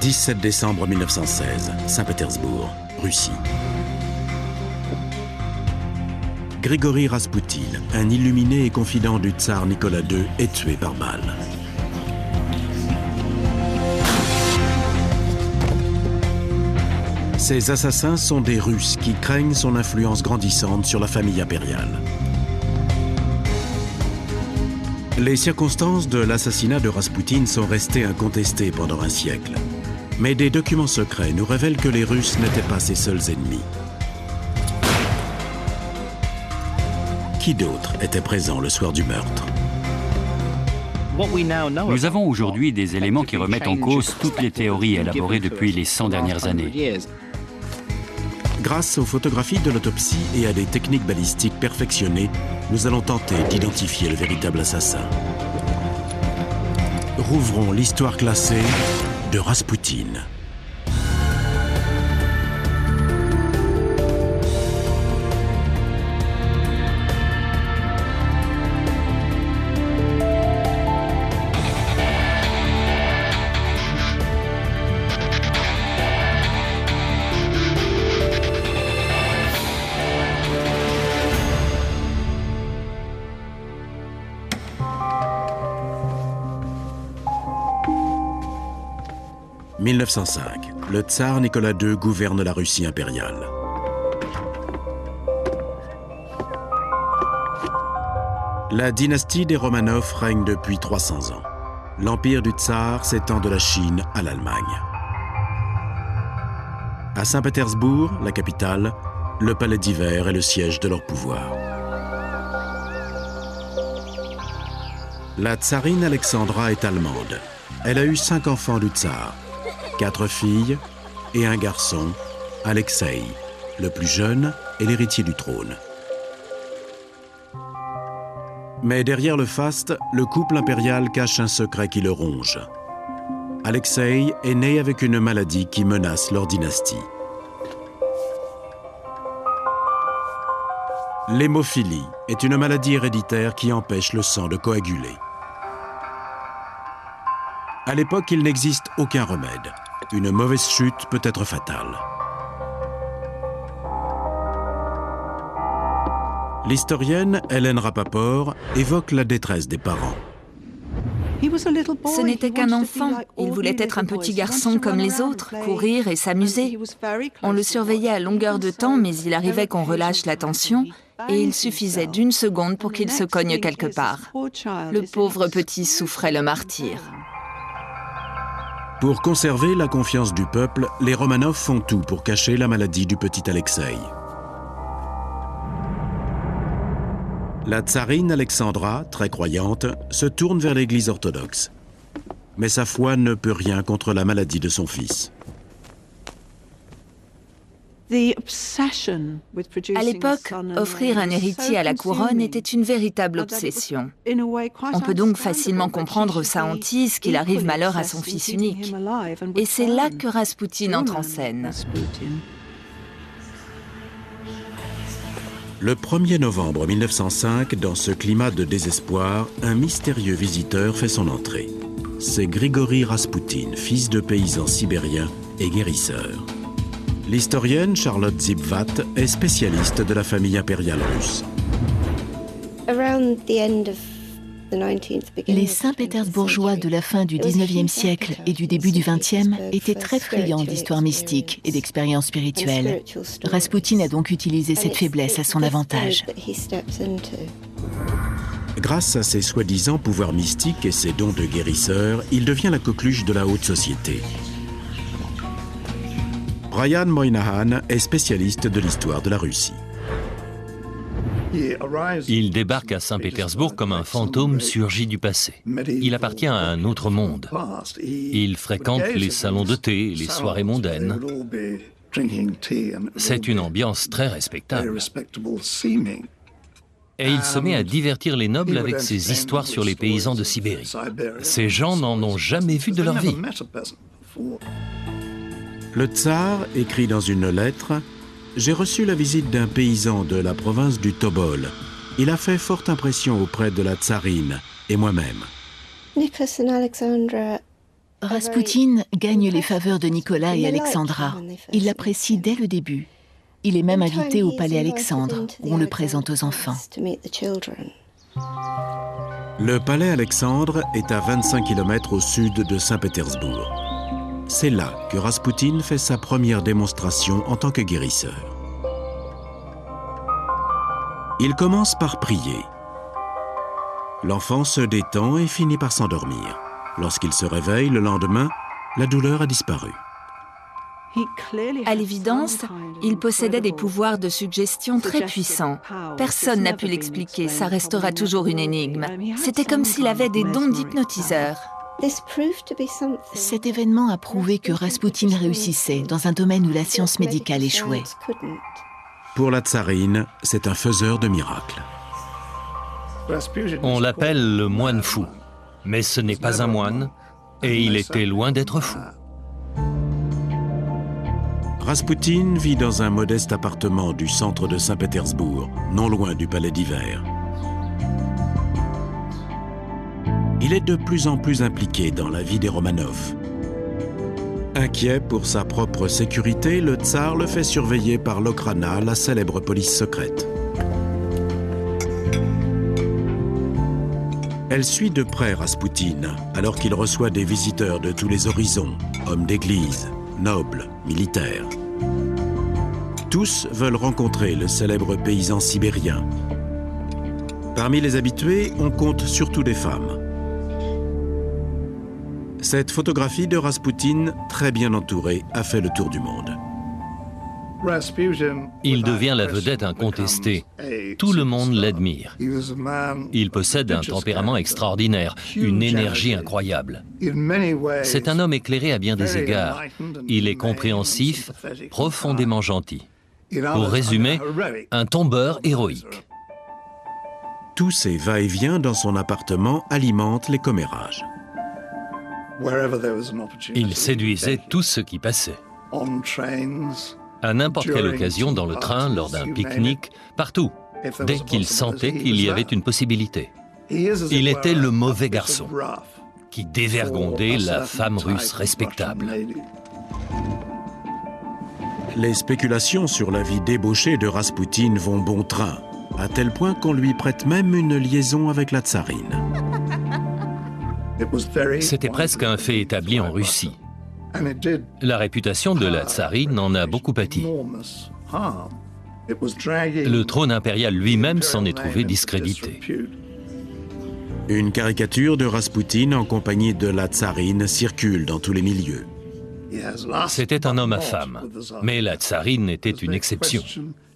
17 décembre 1916, Saint-Pétersbourg, Russie. Grigori Raspoutine, un illuminé et confident du tsar Nicolas II, est tué par balle. Ces assassins sont des Russes qui craignent son influence grandissante sur la famille impériale. Les circonstances de l'assassinat de Raspoutine sont restées incontestées pendant un siècle. Mais des documents secrets nous révèlent que les Russes n'étaient pas ses seuls ennemis. Qui d'autre était présent le soir du meurtre? Nous avons aujourd'hui des éléments qui remettent en cause toutes les théories élaborées depuis les 100 dernières années. Grâce aux photographies de l'autopsie et à des techniques balistiques perfectionnées, nous allons tenter d'identifier le véritable assassin. Rouvrons l'histoire classée de Raspoutine. « 1905, le tsar Nicolas II gouverne la Russie impériale. La dynastie des Romanov règne depuis 300 ans. L'empire du tsar s'étend de la Chine à l'Allemagne. À Saint-Pétersbourg, la capitale, le palais d'hiver est le siège de leur pouvoir. La tsarine Alexandra est allemande. Elle a eu 5 enfants du tsar. 4 filles et un garçon, Alexeï, le plus jeune et l'héritier du trône. Mais derrière le faste, le couple impérial cache un secret qui le ronge. Alexeï est né avec une maladie qui menace leur dynastie. L'hémophilie est une maladie héréditaire qui empêche le sang de coaguler. À l'époque, il n'existe aucun remède. Une mauvaise chute peut être fatale. L'historienne Hélène Rapaport évoque la détresse des parents. Ce n'était qu'un enfant. Il voulait être un petit garçon comme les autres, courir et s'amuser. On le surveillait à longueur de temps, mais il arrivait qu'on relâche la tension et il suffisait d'1 seconde pour qu'il se cogne quelque part. Le pauvre petit souffrait le martyre. Pour conserver la confiance du peuple, les Romanov font tout pour cacher la maladie du petit Alexeï. La tsarine Alexandra, très croyante, se tourne vers l'Église orthodoxe. Mais sa foi ne peut rien contre la maladie de son fils. À l'époque, offrir un héritier à la couronne était une véritable obsession. On peut donc facilement comprendre sa hantise qu'il arrive malheur à son fils unique. Et c'est là que Raspoutine entre en scène. Le 1er novembre 1905, dans ce climat de désespoir, un mystérieux visiteur fait son entrée. C'est Grigori Raspoutine, fils de paysan sibérien et guérisseur. L'historienne Charlotte Zibvat est spécialiste de la famille impériale russe. Les Saint-Pétersbourgeois de la fin du XIXe siècle et du début du XXe étaient très friands d'histoires mystiques et d'expériences spirituelles. Raspoutine a donc utilisé cette faiblesse à son avantage. Grâce à ses soi-disant pouvoirs mystiques et ses dons de guérisseur, il devient la coqueluche de la haute société. Brian Moynihan est spécialiste de l'histoire de la Russie. Il débarque à Saint-Pétersbourg comme un fantôme surgi du passé. Il appartient à un autre monde. Il fréquente les salons de thé, les soirées mondaines. C'est une ambiance très respectable. Et il se met à divertir les nobles avec ses histoires sur les paysans de Sibérie. Ces gens n'en ont jamais vu de leur vie. Le tsar écrit dans une lettre « J'ai reçu la visite d'un paysan de la province du Tobol. Il a fait forte impression auprès de la tsarine et moi-même. Raspoutine gagne les faveurs de Nicolas et Alexandra. Il l'apprécie dès le début. Il est même invité au palais Alexandre, où on le présente aux enfants. Le palais Alexandre est à 25 km au sud de Saint-Pétersbourg. C'est là que Raspoutine fait sa première démonstration en tant que guérisseur. Il commence par prier. L'enfant se détend et finit par s'endormir. Lorsqu'il se réveille le lendemain, la douleur a disparu. À l'évidence, il possédait des pouvoirs de suggestion très puissants. Personne n'a pu l'expliquer, ça restera toujours une énigme. C'était comme s'il avait des dons d'hypnotiseur. Cet événement a prouvé que Raspoutine réussissait dans un domaine où la science médicale échouait. Pour la tsarine, c'est un faiseur de miracles. On l'appelle le moine fou, mais ce n'est pas un moine, et il était loin d'être fou. Raspoutine vit dans un modeste appartement du centre de Saint-Pétersbourg, non loin du palais d'hiver. Il est de plus en plus impliqué dans la vie des Romanov. Inquiet pour sa propre sécurité, le tsar le fait surveiller par l'Okhrana, la célèbre police secrète. Elle suit de près Raspoutine, alors qu'il reçoit des visiteurs de tous les horizons, hommes d'église, nobles, militaires. Tous veulent rencontrer le célèbre paysan sibérien. Parmi les habitués, on compte surtout des femmes. Cette photographie de Raspoutine, très bien entouré, a fait le tour du monde. Il devient la vedette incontestée. Tout le monde l'admire. Il possède un tempérament extraordinaire, une énergie incroyable. C'est un homme éclairé à bien des égards. Il est compréhensif, profondément gentil. Pour résumer, un tombeur héroïque. Tous ces va-et-vient dans son appartement alimentent les commérages. Il séduisait tout ce qui passait. À n'importe quelle occasion, dans le train, lors d'un pique-nique, partout, dès qu'il sentait qu'il y avait une possibilité. Il était le mauvais garçon qui dévergondait la femme russe respectable. Les spéculations sur la vie débauchée de Raspoutine vont bon train, à tel point qu'on lui prête même une liaison avec la tsarine. C'était presque un fait établi en Russie. La réputation de la tsarine en a beaucoup pâti. Le trône impérial lui-même s'en est trouvé discrédité. Une caricature de Raspoutine en compagnie de la tsarine circule dans tous les milieux. C'était un homme à femme, mais la tsarine était une exception.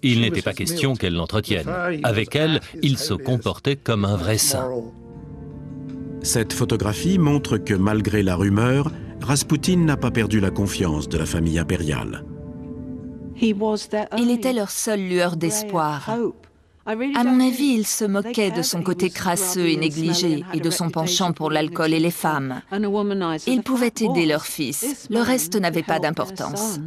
Il n'était pas question qu'elle l'entretienne. Avec elle, il se comportait comme un vrai saint. Cette photographie montre que malgré la rumeur, Raspoutine n'a pas perdu la confiance de la famille impériale. Il était leur seule lueur d'espoir. À mon avis, il se moquait de son côté crasseux et négligé et de son penchant pour l'alcool et les femmes. Ils pouvaient aider leur fils. Le reste n'avait pas d'importance.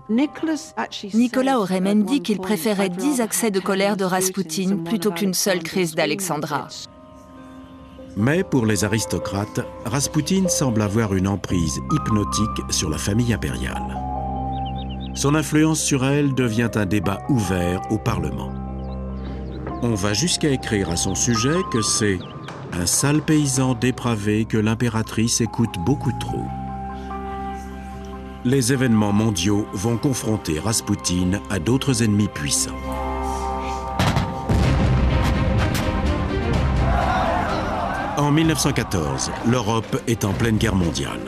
Nicolas aurait même dit qu'il préférait 10 accès de colère de Raspoutine plutôt qu'une seule crise d'Alexandra. Mais pour les aristocrates, Raspoutine semble avoir une emprise hypnotique sur la famille impériale. Son influence sur elle devient un débat ouvert au Parlement. On va jusqu'à écrire à son sujet que c'est un sale paysan dépravé que l'impératrice écoute beaucoup trop. Les événements mondiaux vont confronter Raspoutine à d'autres ennemis puissants. En 1914, l'Europe est en pleine guerre mondiale.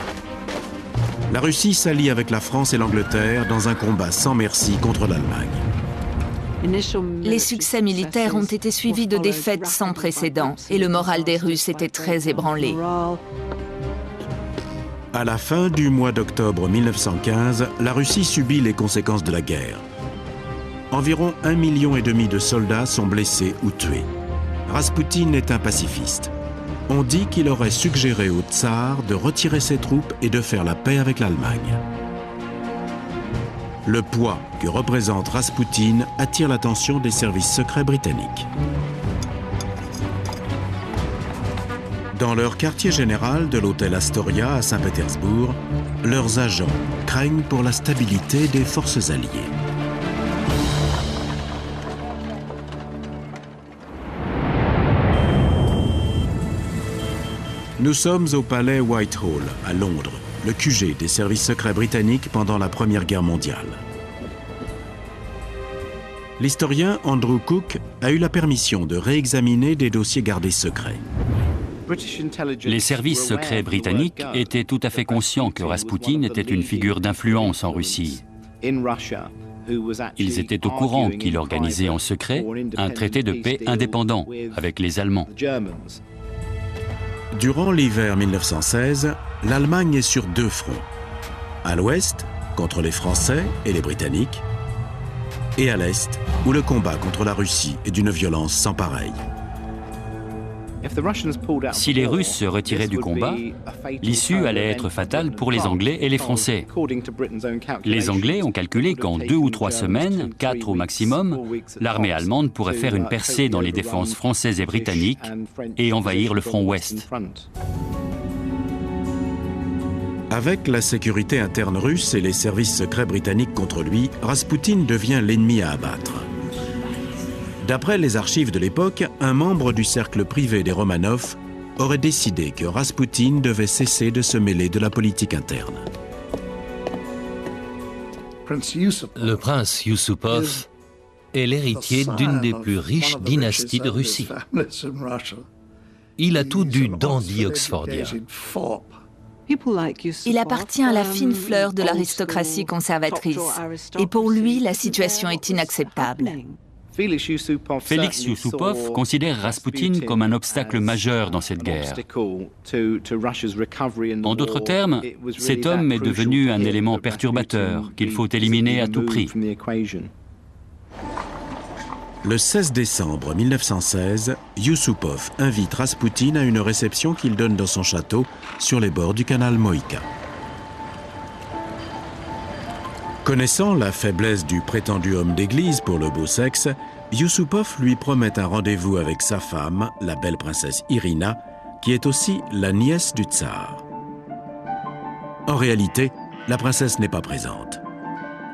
La Russie s'allie avec la France et l'Angleterre dans un combat sans merci contre l'Allemagne. Les succès militaires ont été suivis de défaites sans précédent et le moral des Russes était très ébranlé. À la fin du mois d'octobre 1915, la Russie subit les conséquences de la guerre. Environ 1,5 million de soldats sont blessés ou tués. Raspoutine est un pacifiste. On dit qu'il aurait suggéré au tsar de retirer ses troupes et de faire la paix avec l'Allemagne. Le poids que représente Raspoutine attire l'attention des services secrets britanniques. Dans leur quartier général de l'hôtel Astoria à Saint-Pétersbourg, leurs agents craignent pour la stabilité des forces alliées. Nous sommes au palais Whitehall, à Londres, le QG des services secrets britanniques pendant la Première Guerre mondiale. L'historien Andrew Cook a eu la permission de réexaminer des dossiers gardés secrets. Les services secrets britanniques étaient tout à fait conscients que Raspoutine était une figure d'influence en Russie. Ils étaient au courant qu'il organisait en secret un traité de paix indépendant avec les Allemands. Durant l'hiver 1916, l'Allemagne est sur deux fronts. À l'ouest, contre les Français et les Britanniques, et à l'est, où le combat contre la Russie est d'une violence sans pareille. Si les Russes se retiraient du combat, l'issue allait être fatale pour les Anglais et les Français. Les Anglais ont calculé qu'en 2 ou 3 semaines, 4 au maximum, l'armée allemande pourrait faire une percée dans les défenses françaises et britanniques et envahir le front ouest. Avec la sécurité interne russe et les services secrets britanniques contre lui, Raspoutine devient l'ennemi à abattre. D'après les archives de l'époque, un membre du cercle privé des Romanov aurait décidé que Raspoutine devait cesser de se mêler de la politique interne. Le prince Yusupov est l'héritier d'une des plus riches dynasties de Russie. Il a tout du dandy oxfordien. Il appartient à la fine fleur de l'aristocratie conservatrice. Et pour lui, la situation est inacceptable. Félix Yusupov considère Raspoutine comme un obstacle majeur dans cette guerre. En d'autres termes, cet homme est devenu un élément perturbateur qu'il faut éliminer à tout prix. Le 16 décembre 1916, Yusupov invite Raspoutine à une réception qu'il donne dans son château sur les bords du canal Moïka. Connaissant la faiblesse du prétendu homme d'église pour le beau sexe, Yusupov lui promet un rendez-vous avec sa femme, la belle princesse Irina, qui est aussi la nièce du tsar. En réalité, la princesse n'est pas présente.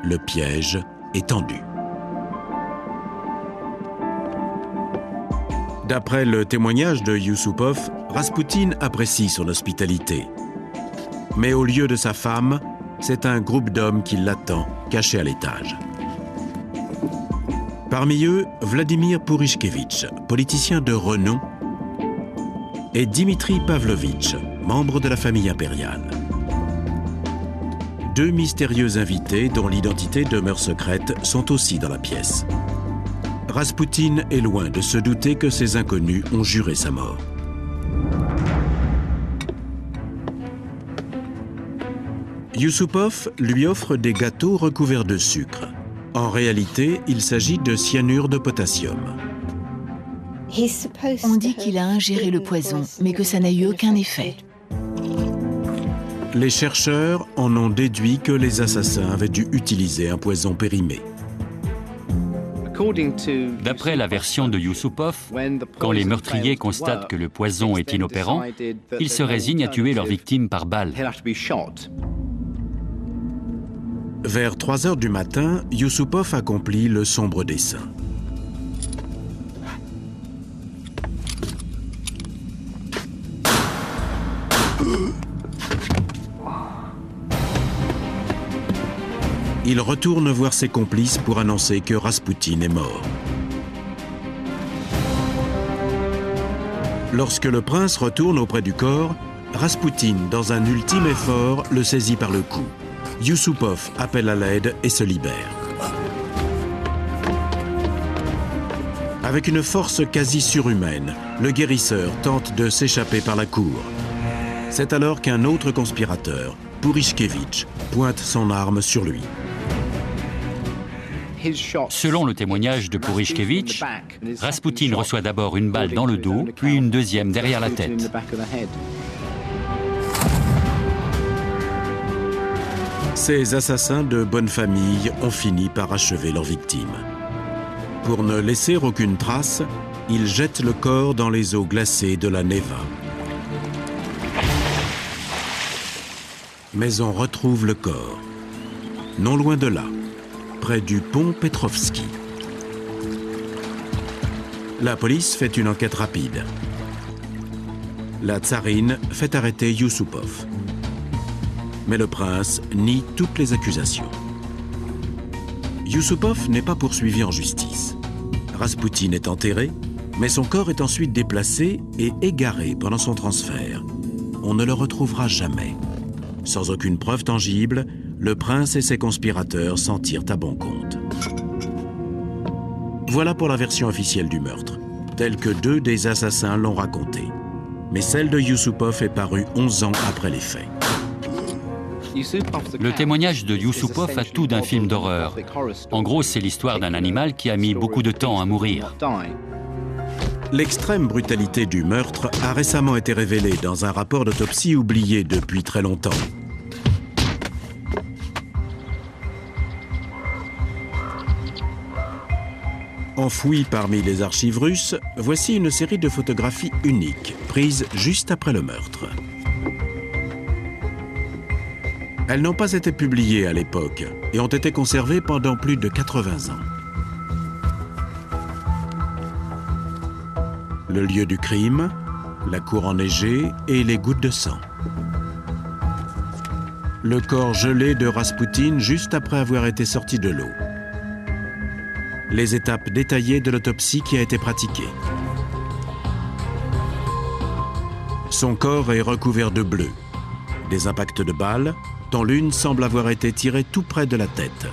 Le piège est tendu. D'après le témoignage de Yusupov, Raspoutine apprécie son hospitalité. Mais au lieu de sa femme, c'est un groupe d'hommes qui l'attend, caché à l'étage. Parmi eux, Vladimir Pourishkevitch, politicien de renom, et Dimitri Pavlovitch, membre de la famille impériale. Deux mystérieux invités, dont l'identité demeure secrète, sont aussi dans la pièce. Raspoutine est loin de se douter que ces inconnus ont juré sa mort. Yusupov lui offre des gâteaux recouverts de sucre. En réalité, il s'agit de cyanure de potassium. On dit qu'il a ingéré le poison, mais que ça n'a eu aucun effet. Les chercheurs en ont déduit que les assassins avaient dû utiliser un poison périmé. D'après la version de Yusupov, quand les meurtriers constatent que le poison est inopérant, ils se résignent à tuer leurs victimes par balle. Vers 3 heures du matin, Yusupov accomplit le sombre dessein. Il retourne voir ses complices pour annoncer que Raspoutine est mort. Lorsque le prince retourne auprès du corps, Raspoutine, dans un ultime effort, le saisit par le cou. Yusupov appelle à l'aide et se libère. Avec une force quasi surhumaine, le guérisseur tente de s'échapper par la cour. C'est alors qu'un autre conspirateur, Pourishkevitch, pointe son arme sur lui. Selon le témoignage de Pourishkevitch, Raspoutine reçoit d'abord une balle dans le dos, puis une deuxième derrière la tête. Ces assassins de bonne famille ont fini par achever leur victime. Pour ne laisser aucune trace, ils jettent le corps dans les eaux glacées de la Neva. Mais on retrouve le corps. Non loin de là, près du pont Petrovski. La police fait une enquête rapide. La tsarine fait arrêter Yusupov. Mais le prince nie toutes les accusations. Yusupov n'est pas poursuivi en justice. Raspoutine est enterré, mais son corps est ensuite déplacé et égaré pendant son transfert. On ne le retrouvera jamais. Sans aucune preuve tangible, le prince et ses conspirateurs s'en tirent à bon compte. Voilà pour la version officielle du meurtre, telle que 2 des assassins l'ont racontée. Mais celle de Yusupov est parue 11 ans après les faits. Le témoignage de Yusupov a tout d'un film d'horreur. En gros, c'est l'histoire d'un animal qui a mis beaucoup de temps à mourir. L'extrême brutalité du meurtre a récemment été révélée dans un rapport d'autopsie oublié depuis très longtemps. Enfouie parmi les archives russes, voici une série de photographies uniques, prises juste après le meurtre. Elles n'ont pas été publiées à l'époque et ont été conservées pendant plus de 80 ans. Le lieu du crime, la cour enneigée et les gouttes de sang. Le corps gelé de Raspoutine juste après avoir été sorti de l'eau. Les étapes détaillées de l'autopsie qui a été pratiquée. Son corps est recouvert de bleu. Des impacts de balles, dont l'une semble avoir été tirée tout près de la tête.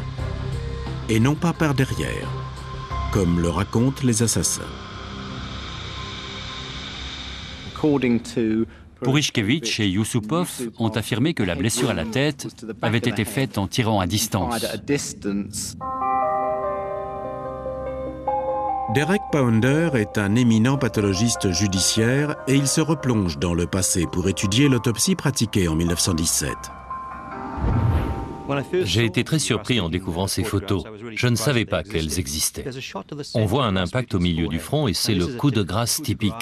Et non pas par derrière, comme le racontent les assassins. Purishkevich et Yusupov ont affirmé que la blessure à la tête avait été faite en tirant à distance. Derek Pounder est un éminent pathologiste judiciaire et il se replonge dans le passé pour étudier l'autopsie pratiquée en 1917. J'ai été très surpris en découvrant ces photos. Je ne savais pas qu'elles existaient. On voit un impact au milieu du front et c'est le coup de grâce typique,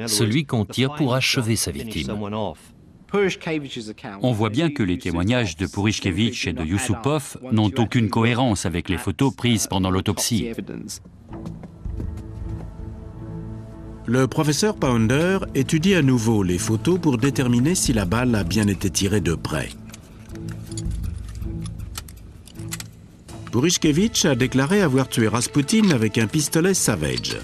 celui qu'on tire pour achever sa victime. On voit bien que les témoignages de Purishkevich et de Yusupov n'ont aucune cohérence avec les photos prises pendant l'autopsie. Le professeur Pounder étudie à nouveau les photos pour déterminer si la balle a bien été tirée de près. Purishkevich a déclaré avoir tué Raspoutine avec un pistolet Savage.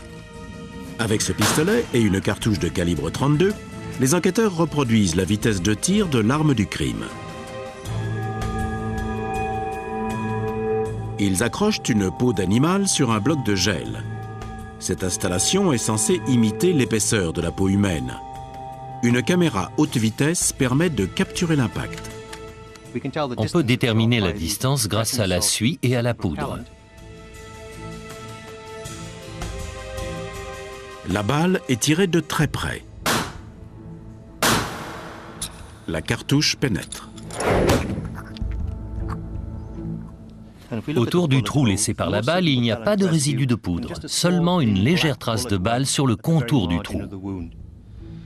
Avec ce pistolet et une cartouche de calibre 32, les enquêteurs reproduisent la vitesse de tir de l'arme du crime. Ils accrochent une peau d'animal sur un bloc de gel. Cette installation est censée imiter l'épaisseur de la peau humaine. Une caméra haute vitesse permet de capturer l'impact. On peut déterminer la distance grâce à la suie et à la poudre. La balle est tirée de très près. La cartouche pénètre. Autour du trou laissé par la balle, il n'y a pas de résidu de poudre, seulement une légère trace de balle sur le contour du trou.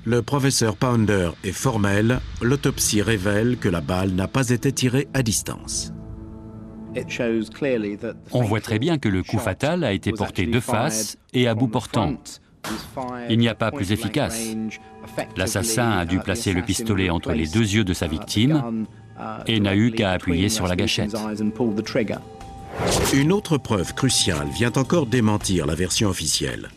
Le professeur Pounder est formel, l'autopsie révèle que la balle n'a pas été tirée à distance. On voit très bien que le coup fatal a été porté de face et à bout portant. Il n'y a pas plus efficace. L'assassin a dû placer le pistolet entre les 2 yeux de sa victime et n'a eu qu'à appuyer sur la gâchette. Une autre preuve cruciale vient encore démentir la version officielle.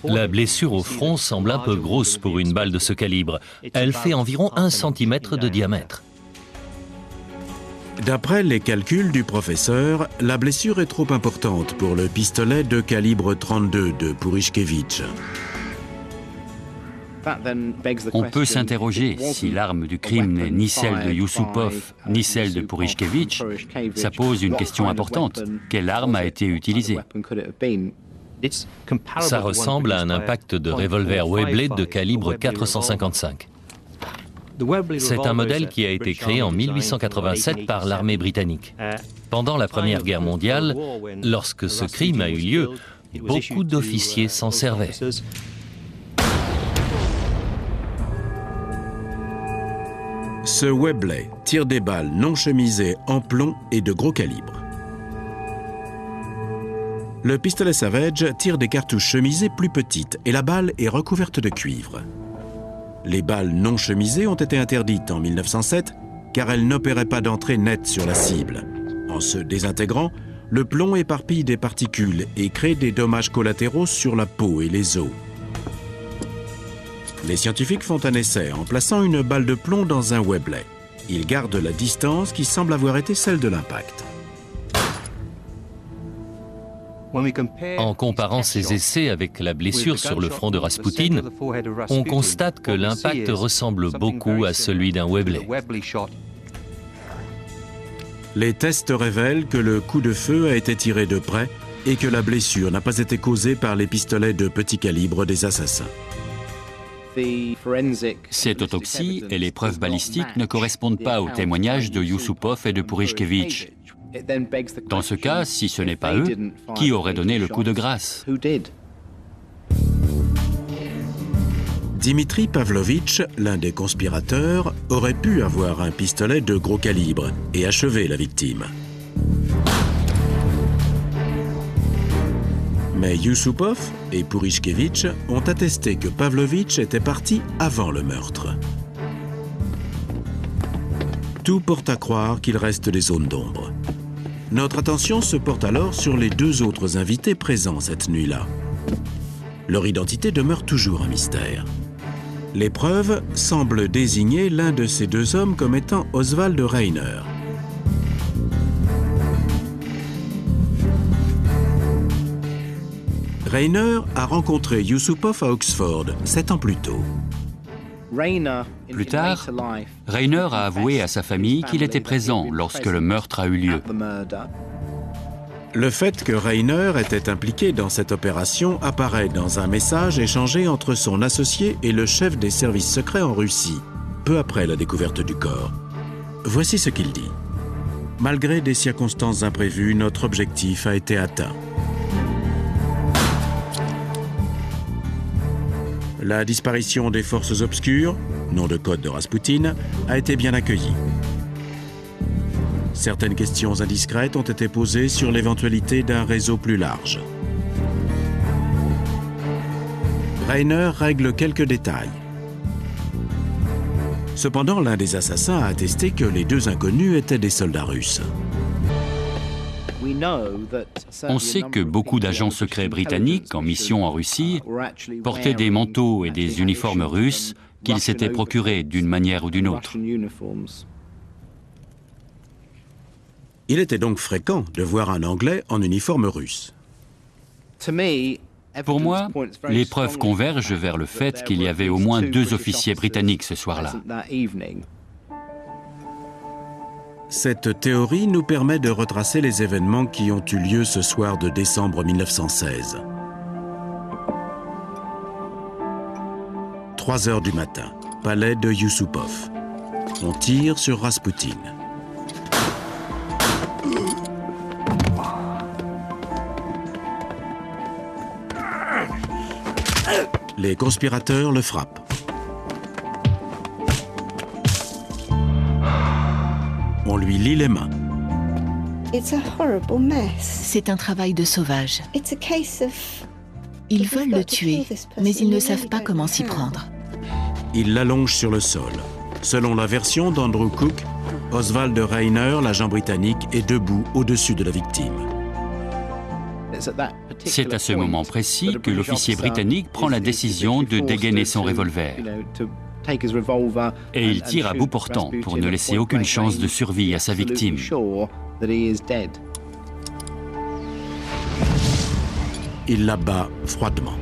La blessure au front semble un peu grosse pour une balle de ce calibre. Elle fait environ 1 cm de diamètre. D'après les calculs du professeur, la blessure est trop importante pour le pistolet de calibre 32 de Purishkevich. On peut s'interroger si l'arme du crime n'est ni celle de Yusupov ni celle de Purishkevich. Ça pose une question importante. Quelle arme a été utilisée ? Ça ressemble à un impact de revolver Webley de calibre 455. C'est un modèle qui a été créé en 1887 par l'armée britannique. Pendant la Première Guerre mondiale, lorsque ce crime a eu lieu, beaucoup d'officiers s'en servaient. Ce Webley tire des balles non chemisées en plomb et de gros calibre. Le pistolet Savage tire des cartouches chemisées plus petites et la balle est recouverte de cuivre. Les balles non chemisées ont été interdites en 1907 car elles n'opéraient pas d'entrée nette sur la cible. En se désintégrant, le plomb éparpille des particules et crée des dommages collatéraux sur la peau et les os. Les scientifiques font un essai en plaçant une balle de plomb dans un Webley. Ils gardent la distance qui semble avoir été celle de l'impact. En comparant ces essais avec la blessure sur le front de Rasputin, on constate que l'impact ressemble beaucoup à celui d'un Webley. Les tests révèlent que le coup de feu a été tiré de près et que la blessure n'a pas été causée par les pistolets de petit calibre des assassins. Cette autopsie et les preuves balistiques ne correspondent pas aux témoignages de Yusupov et de Purishkevich. Dans ce cas, si ce n'est pas eux, qui aurait donné le coup de grâce? Dimitri Pavlovitch, l'un des conspirateurs, aurait pu avoir un pistolet de gros calibre et achever la victime. Mais Yusupov et Purishkevich ont attesté que Pavlovitch était parti avant le meurtre. Tout porte à croire qu'il reste des zones d'ombre. Notre attention se porte alors sur les deux autres invités présents cette nuit-là. Leur identité demeure toujours un mystère. Les preuves semblent désigner l'un de ces deux hommes comme étant Oswald Reiner. Reiner a rencontré Yusupov à Oxford 7 ans plus tôt. Plus tard, Reiner a avoué à sa famille qu'il était présent lorsque le meurtre a eu lieu. Le fait que Reiner était impliqué dans cette opération apparaît dans un message échangé entre son associé et le chef des services secrets en Russie, peu après la découverte du corps. Voici ce qu'il dit. « Malgré des circonstances imprévues, notre objectif a été atteint. La disparition des forces obscures, nom de code de Rasputin, a été bien accueillie. Certaines questions indiscrètes ont été posées sur l'éventualité d'un réseau plus large. Reiner règle quelques détails. Cependant, l'un des assassins a attesté que les deux inconnus étaient des soldats russes. On sait que beaucoup d'agents secrets britanniques en mission en Russie portaient des manteaux et des uniformes russes qu'ils s'étaient procurés d'une manière ou d'une autre. Il était donc fréquent de voir un Anglais en uniforme russe. Pour moi, les preuves convergent vers le fait qu'il y avait au moins 2 officiers britanniques ce soir-là. Cette théorie nous permet de retracer les événements qui ont eu lieu ce soir de décembre 1916. 3 heures du matin, palais de Yusupov. On tire sur Rasputin. Les conspirateurs le frappent. On lui lie les mains. C'est un travail de sauvage. Ils veulent le tuer, mais ils ne savent pas comment s'y prendre. Ils l'allongent sur le sol. Selon la version d'Andrew Cook, Oswald Reiner, l'agent britannique, est debout au-dessus de la victime. C'est à ce moment précis que l'officier britannique prend la décision de dégainer son revolver. Et il tire à bout portant pour ne laisser aucune chance de survie à sa victime. Il l'abat froidement.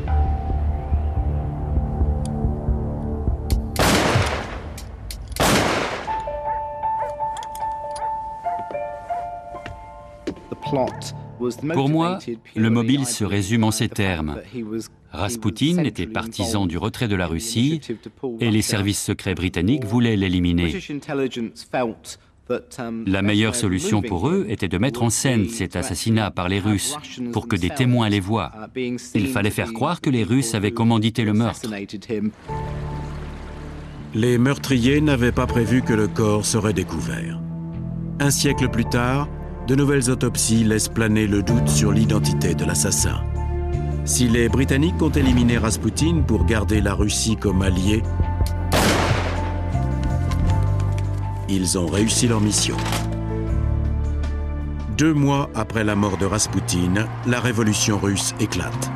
Pour moi, le mobile se résume en ces termes. Rasputin était partisan du retrait de la Russie et les services secrets britanniques voulaient l'éliminer. La meilleure solution pour eux était de mettre en scène cet assassinat par les Russes pour que des témoins les voient. Il fallait faire croire que les Russes avaient commandité le meurtre. Les meurtriers n'avaient pas prévu que le corps serait découvert. Un siècle plus tard, de nouvelles autopsies laissent planer le doute sur l'identité de l'assassin. Si les Britanniques ont éliminé Raspoutine pour garder la Russie comme allié, ils ont réussi leur mission. 2 mois après la mort de Raspoutine, la révolution russe éclate.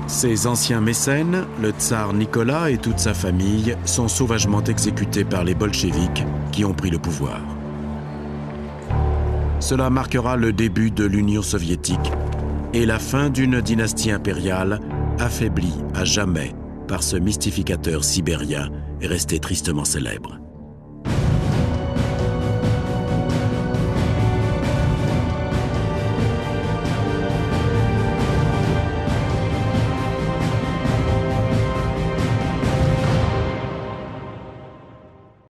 Ses anciens mécènes, le tsar Nicolas et toute sa famille, sont sauvagement exécutés par les bolcheviks qui ont pris le pouvoir. Cela marquera le début de l'Union soviétique et la fin d'une dynastie impériale affaiblie à jamais par ce mystificateur sibérien resté tristement célèbre.